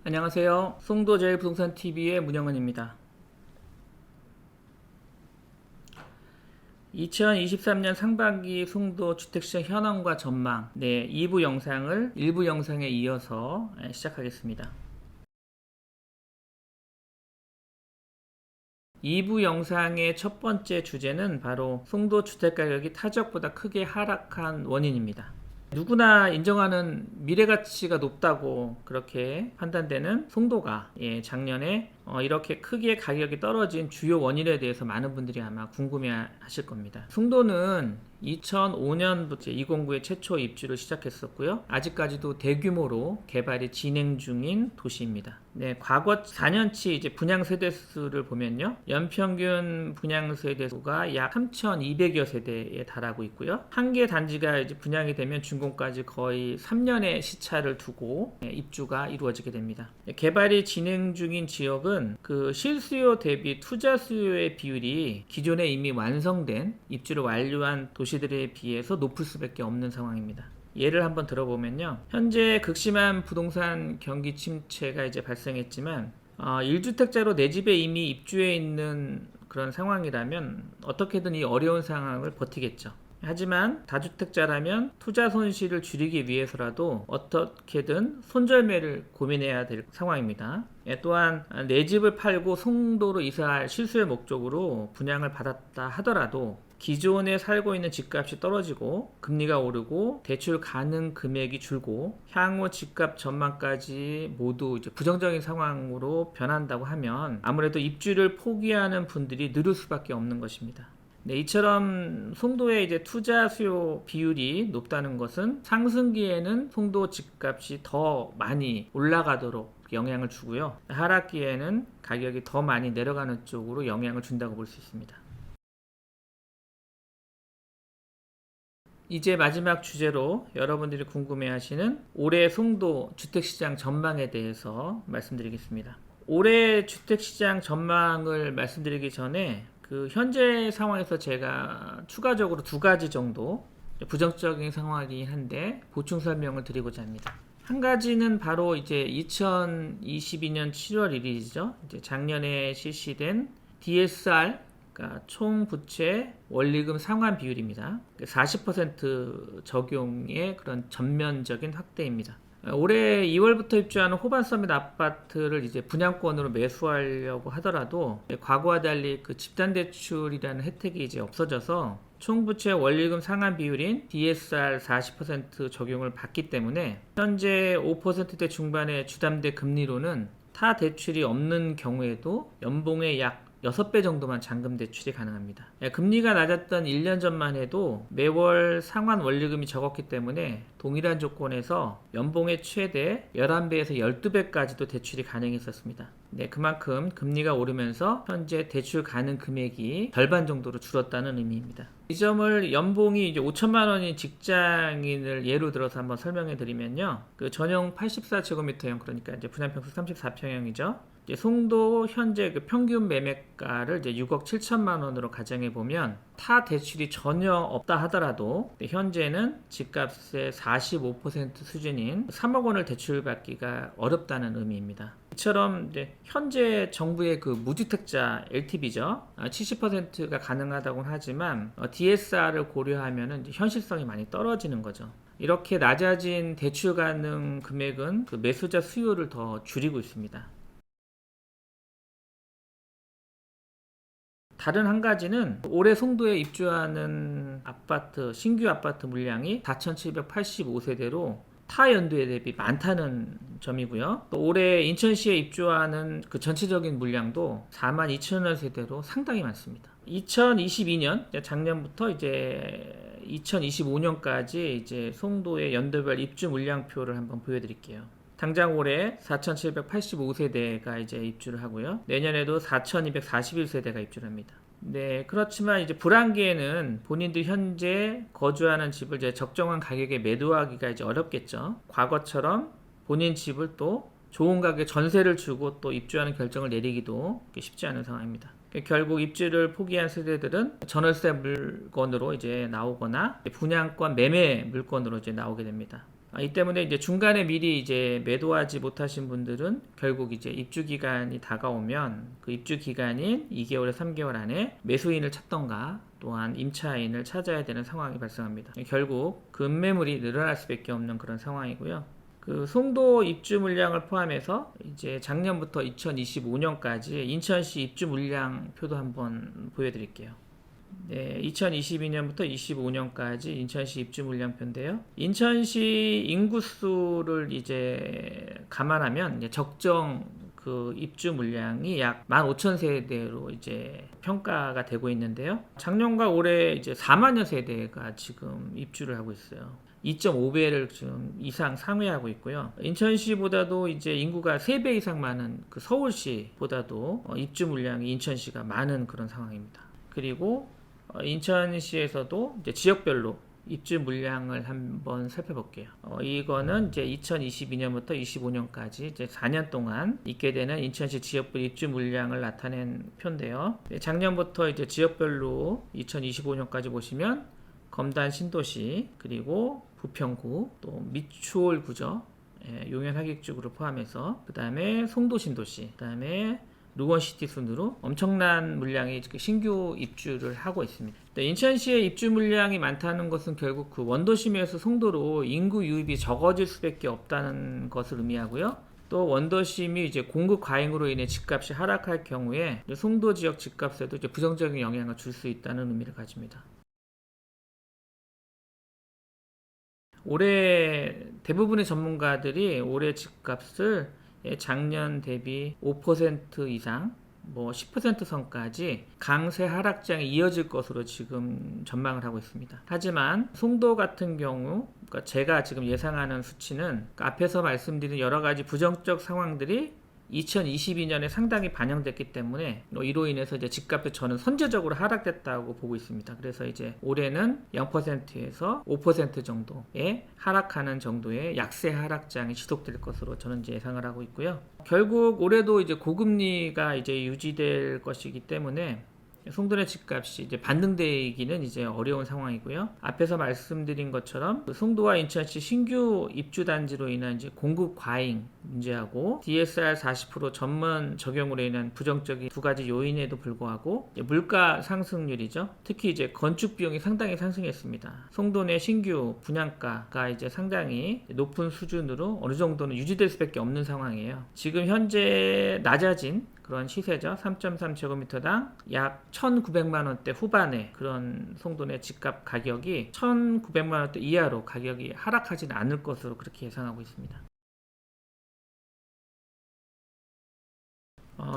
안녕하세요. 송도제일부동산TV의 문영은입니다. 2023년 상반기 송도 주택시장 현황과 전망 2부 영상을 1부 영상에 이어서 시작하겠습니다. 2부 영상의 첫 번째 주제는 바로 송도 주택가격이 타지역보다 크게 하락한 원인입니다. 누구나 인정하는 미래가치가 높다고 그렇게 판단되는 송도가 작년에 이렇게 크게 가격이 떨어진 주요 원인에 대해서 많은 분들이 아마 궁금해 하실 겁니다. 송도는 2005년부터 2009에 최초 입주를 시작했었고요. 아직까지도 대규모로 개발이 진행 중인 도시입니다. 과거 4년치 이제 분양 세대수를 보면요. 연평균 분양 세대수가 약 3,200여 세대에 달하고 있고요. 한 개 단지가 이제 분양이 되면 준공까지 거의 3년의 시차를 두고 입주가 이루어지게 됩니다. 개발이 진행 중인 지역은 그 실수요 대비 투자 수요의 비율이 기존에 이미 완성된 입주를 완료한 도시들에 비해서 높을 수밖에 없는 상황입니다. 예를 한번 들어보면요. 현재 극심한 부동산 경기 침체가 이제 발생했지만 1주택자로 내 집에 이미 입주해 있는 그런 상황이라면 어떻게든 이 어려운 상황을 버티겠죠. 하지만 다주택자라면 투자 손실을 줄이기 위해서라도 어떻게든 손절매를 고민해야 될 상황입니다. 또한 내 집을 팔고 송도로 이사할 실수의 목적으로 분양을 받았다 하더라도 기존에 살고 있는 집값이 떨어지고 금리가 오르고 대출 가능 금액이 줄고 향후 집값 전망까지 모두 이제 부정적인 상황으로 변한다고 하면 아무래도 입주를 포기하는 분들이 늘을 수밖에 없는 것입니다. 이처럼 송도의 이제 투자 수요 비율이 높다는 것은 상승기에는 송도 집값이 더 많이 올라가도록 영향을 주고요. 하락기에는 가격이 더 많이 내려가는 쪽으로 영향을 준다고 볼 수 있습니다. 이제 마지막 주제로 여러분들이 궁금해하시는 올해 송도 주택시장 전망에 대해서 말씀드리겠습니다. 올해 주택시장 전망을 말씀드리기 전에 그 현재 상황에서 제가 추가적으로 두 가지 정도 부정적인 상황이긴 한데 보충 설명을 드리고자 합니다. 한 가지는 바로 이제 2022년 7월 1일이죠. 이제 작년에 실시된 DSR 그러니까 총 부채 원리금 상환 비율입니다. 40% 적용의 그런 전면적인 확대입니다. 올해 2월부터 입주하는 호반 서밋 아파트를 이제 분양권으로 매수하려고 하더라도 과거와 달리 그 집단 대출이라는 혜택이 이제 없어져서 총부채 원리금 상환 비율인 DSR 40% 적용을 받기 때문에 현재 5%대 중반의 주담대 금리로는 타 대출이 없는 경우에도 연봉의 약 6배 정도만 잔금 대출이 가능합니다. 금리가 낮았던 1년 전만 해도 매월 상환 원리금이 적었기 때문에 동일한 조건에서 연봉의 최대 11배에서 12배까지도 대출이 가능했었습니다. 그만큼 금리가 오르면서 현재 대출 가능 금액이 절반 정도로 줄었다는 의미입니다. 이 점을 연봉이 이제 5천만 원인 직장인을 예로 들어서 한번 설명해 드리면요. 그 전용 84제곱미터형 그러니까 이제 분양평수 34평형이죠. 송도 현재 그 평균 매매가를 이제 6억 7천만 원으로 가정해 보면 타 대출이 전혀 없다 하더라도 현재는 집값의 45% 수준인 3억 원을 대출받기가 어렵다는 의미입니다. 이처럼 이제 현재 정부의 그 무주택자 LTV죠. 70%가 가능하다고 하지만 DSR을 고려하면 현실성이 많이 떨어지는 거죠. 이렇게 낮아진 대출 가능 금액은 그 매수자 수요를 더 줄이고 있습니다. 다른 한 가지는 올해 송도에 입주하는 아파트, 신규 아파트 물량이 4,785세대로 타 연도에 대비 많다는 점이고요. 또 올해 인천시에 입주하는 그 전체적인 물량도 42,000여 세대로 상당히 많습니다. 2022년 작년부터 이제 2025년까지 이제 송도의 연도별 입주 물량표를 한번 보여드릴게요. 당장 올해 4,785세대가 이제 입주를 하고요. 내년에도 4,241세대가 입주를 합니다. 그렇지만 이제 불황기에는 본인들 현재 거주하는 집을 이제 적정한 가격에 매도하기가 이제 어렵겠죠. 과거처럼 본인 집을 또 좋은 가격에 전세를 주고 또 입주하는 결정을 내리기도 쉽지 않은 상황입니다. 결국 입주를 포기한 세대들은 전월세 물건으로 이제 나오거나 분양권 매매 물건으로 이제 나오게 됩니다. 이 때문에 이제 중간에 미리 이제 매도하지 못하신 분들은 결국 이제 입주 기간이 다가오면 그 입주 기간인 2개월에 3개월 안에 매수인을 찾던가 또한 임차인을 찾아야 되는 상황이 발생합니다. 결국 급매물이 늘어날 수밖에 없는 그런 상황이고요. 그 송도 입주 물량을 포함해서 이제 작년부터 2025년까지 인천시 입주 물량 표도 한번 보여드릴게요. 네, 2022년부터 25년까지 인천시 입주 물량표인데요. 인천시 인구수를 이제 감안하면 이제 적정 그 입주 물량이 약 15,000세대로 이제 평가가 되고 있는데요. 작년과 올해 이제 4만여 세대가 지금 입주를 하고 있어요. 2.5배를 지금 이상 상회하고 있고요. 인천시보다도 이제 인구가 3배 이상 많은 그 서울시보다도 입주 물량이 인천시가 많은 그런 상황입니다. 그리고 인천시에서도 이제 지역별로 입주 물량을 한번 살펴볼게요. 이거는 이제 2022년부터 25년까지 이제 4년 동안 있게 되는 인천시 지역별 입주 물량을 나타낸 표인데요. 작년부터 이제 지역별로 2025년까지 보시면 검단 신도시, 그리고 부평구, 또 미추홀 구죠, 용현 하객주구를 포함해서, 그 다음에 송도 신도시, 그 다음에 루원시티 순으로 엄청난 물량의 신규 입주를 하고 있습니다. 인천시의 입주 물량이 많다는 것은 결국 그 원도심에서 송도로 인구 유입이 적어질 수밖에 없다는 것을 의미하고요. 또 원도심이 이제 공급 과잉으로 인해 집값이 하락할 경우에 송도 지역 집값에도 이제 부정적인 영향을 줄 수 있다는 의미를 가집니다. 올해 대부분의 전문가들이 올해 집값을 작년 대비 5% 이상, 뭐 10% 선까지 강세 하락장이 이어질 것으로 지금 전망을 하고 있습니다. 하지만 송도 같은 경우, 그러니까 제가 지금 예상하는 수치는 앞에서 말씀드린 여러 가지 부정적 상황들이 2022년에 상당히 반영됐기 때문에 이로 인해서 이제 집값이 저는 선제적으로 하락됐다고 보고 있습니다. 그래서 이제 올해는 0%에서 5% 정도의 하락하는 정도의 약세 하락장이 지속될 것으로 저는 이제 예상을 하고 있고요. 결국 올해도 이제 고금리가 이제 유지될 것이기 때문에 송도의 집값이 이제 반등되기는 이제 어려운 상황이고요. 앞에서 말씀드린 것처럼 송도와 인천시 신규 입주 단지로 인한 이제 공급 과잉 문제하고 DSR 40% 전면 적용으로 인한 부정적인 두 가지 요인에도 불구하고 물가 상승률이죠. 특히 이제 건축 비용이 상당히 상승했습니다. 송도 내 신규 분양가가 이제 상당히 높은 수준으로 어느 정도는 유지될 수밖에 없는 상황이에요. 지금 현재 낮아진 그런 시세죠. 3.3제곱미터당 약 1,900만원대 후반의 그런 송도 내 집값 가격이 1,900만원대 이하로 가격이 하락하지는 않을 것으로 그렇게 예상하고 있습니다.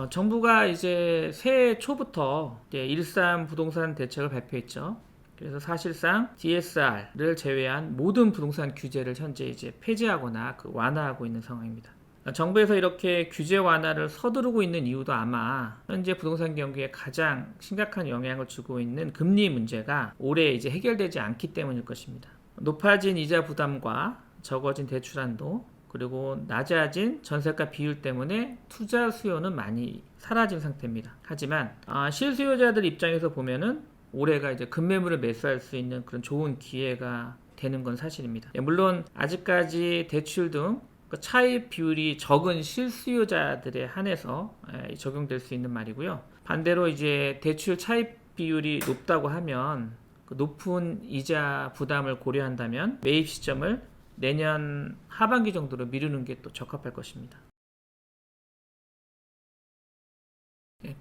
정부가 이제 새해 초부터 이제 1.3 부동산 대책을 발표했죠. 그래서 사실상 DSR를 제외한 모든 부동산 규제를 현재 이제 폐지하거나 완화하고 있는 상황입니다. 정부에서 이렇게 규제 완화를 서두르고 있는 이유도 아마 현재 부동산 경기에 가장 심각한 영향을 주고 있는 금리 문제가 올해 이제 해결되지 않기 때문일 것입니다. 높아진 이자 부담과 적어진 대출 한도, 그리고 낮아진 전세가 비율 때문에 투자 수요는 많이 사라진 상태입니다. 하지만 실수요자들 입장에서 보면은 올해가 이제 급매물을 매수할 수 있는 그런 좋은 기회가 되는 건 사실입니다. 물론 아직까지 대출 등 차입 비율이 적은 실수요자들에 한해서 적용될 수 있는 말이고요. 반대로 이제 대출 차입 비율이 높다고 하면 그 높은 이자 부담을 고려한다면 매입 시점을 내년 하반기 정도로 미루는 게 또 적합할 것입니다.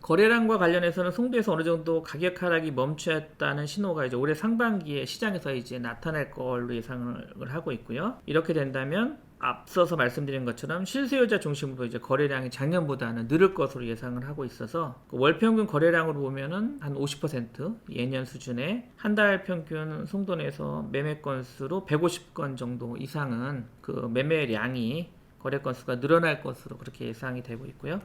거래량과 관련해서는 송도에서 어느 정도 가격 하락이 멈췄다는 신호가 이제 올해 상반기에 시장에서 이제 나타날 걸로 예상을 하고 있고요. 이렇게 된다면 앞서서 말씀드린 것처럼 실수요자 중심으로 이제 거래량이 작년보다는 늘을 것으로 예상을 하고 있어서 월 평균 거래량으로 보면은 한 50% 예년 수준의 한 달 평균 송도 내에서 매매 건수로 150건 정도 이상은 그 매매량이 거래 건수가 늘어날 것으로 그렇게 예상이 되고 있고요.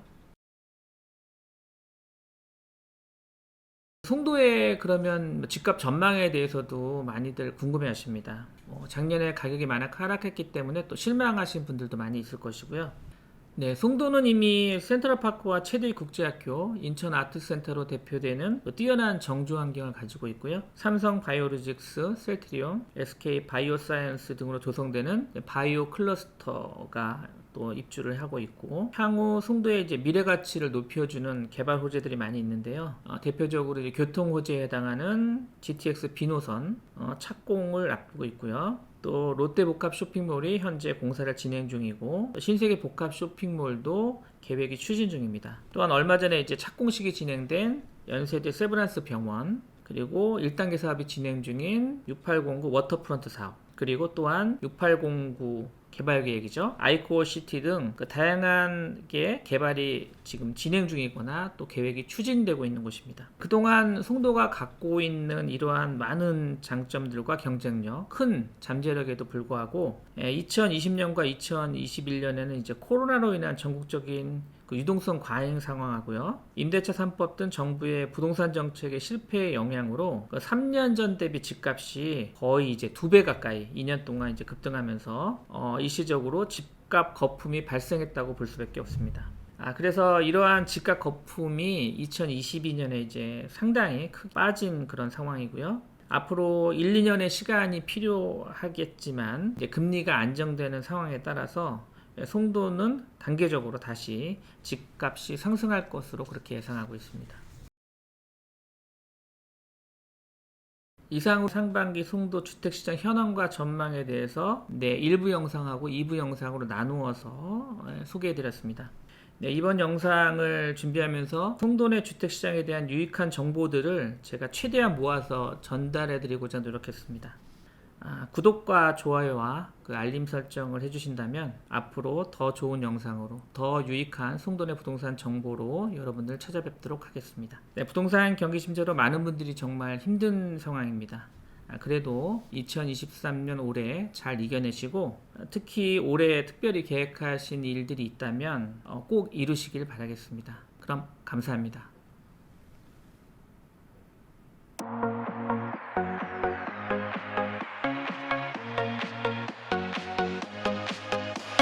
송도의 그러면 집값 전망에 대해서도 많이들 궁금해 하십니다. 작년에 가격이 많이 하락했기 때문에 또 실망하신 분들도 많이 있을 것이고요. 네, 송도는 이미 센트럴파크와 체대 국제학교, 인천 아트센터로 대표되는 뛰어난 정주 환경을 가지고 있고요. 삼성 바이오로직스, 셀트리온, SK 바이오사이언스 등으로 조성되는 바이오 클러스터가 또 입주를 하고 있고, 향후 송도의 이제 미래 가치를 높여주는 개발 호재들이 많이 있는데요. 대표적으로 이제 교통 호재에 해당하는 GTX 비노선 착공을 앞두고 있고요. 또 롯데복합 쇼핑몰이 현재 공사를 진행 중이고, 신세계 복합 쇼핑몰도 계획이 추진 중입니다. 또한 얼마 전에 이제 착공식이 진행된 연세대 세브란스 병원, 그리고 1단계 사업이 진행 중인 6809 워터프런트 사업, 그리고 또한 6809 개발 계획이죠. 아이코어 시티 등 다양한 게 개발이 지금 진행 중이거나 또 계획이 추진되고 있는 곳입니다. 그동안 송도가 갖고 있는 이러한 많은 장점들과 경쟁력, 큰 잠재력에도 불구하고 2020년과 2021년에는 이제 코로나로 인한 전국적인 유동성 과잉 상황하고요. 임대차 3법 등 정부의 부동산 정책의 실패의 영향으로 3년 전 대비 집값이 거의 이제 2배 가까이 2년 동안 이제 급등하면서 일시적으로 집값 거품이 발생했다고 볼 수밖에 없습니다. 그래서 이러한 집값 거품이 2022년에 이제 상당히 크게 빠진 그런 상황이고요. 앞으로 1, 2년의 시간이 필요하겠지만 이제 금리가 안정되는 상황에 따라서 송도는 단계적으로 다시 집값이 상승할 것으로 그렇게 예상하고 있습니다. 이상으로 상반기 송도 주택시장 현황과 전망에 대해서 1부 영상하고 2부 영상으로 나누어서 소개해드렸습니다. 이번 영상을 준비하면서 송도 내 주택시장에 대한 유익한 정보들을 제가 최대한 모아서 전달해드리고자 노력했습니다. 구독과 좋아요와 알림 설정을 해주신다면 앞으로 더 좋은 영상으로 더 유익한 송도 내 부동산 정보로 여러분들 찾아뵙도록 하겠습니다. 부동산 경기 심재로 많은 분들이 정말 힘든 상황입니다. 그래도 2023년 올해 잘 이겨내시고 특히 올해 특별히 계획하신 일들이 있다면 꼭 이루시길 바라겠습니다. 그럼 감사합니다.